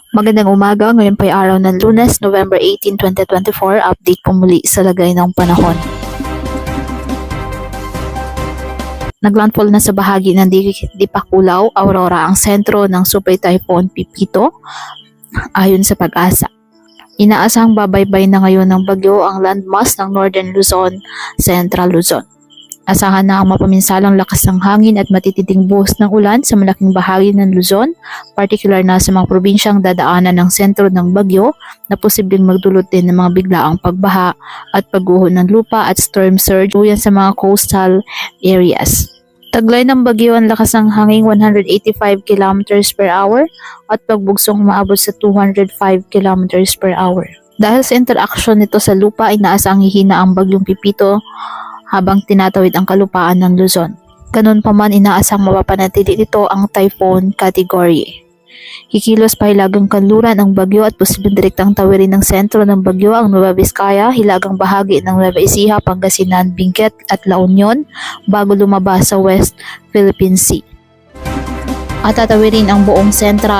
Magandang umaga, ngayon po ay araw ng Lunes, November 18, 2024. Update po muli sa lagay ng panahon. Naglandfall na sa bahagi ng Dipakulaw, Aurora ang sentro ng Super Typhoon Pipito ayon sa Pag-asa. Inaasahang babaybay na ngayon ng bagyo ang landmass ng Northern Luzon, Central Luzon. Asahan na ang mapaminsalang lakas ng hangin at matitinding buhos ng ulan sa malaking bahagi ng Luzon, particular na sa mga probinsyang dadaanan ng sentro ng bagyo na posibleng magdulot din ng mga biglaang pagbaha at pagguho ng lupa at storm surge yan sa mga coastal areas. Taglay ng bagyo ang lakas ng hangin 185 km per hour at pagbugsong umaabot sa 205 km per hour. Dahil sa interaction nito sa lupa, inaasahang hihina ang bagyong Pipito habang tinatawid ang kalupaan ng Luzon. Ganun pa man, inaasang mapapanatili nito ang typhoon category. Kikilos pa hilagang kanluran ang bagyo at posibleng direktang tawirin ng sentro ng bagyo ang Nueva Vizcaya, hilagang bahagi ng Nueva Ecija, Pangasinan, Benguet at La Union bago lumabas sa West Philippine Sea. At tatawirin ang buong Central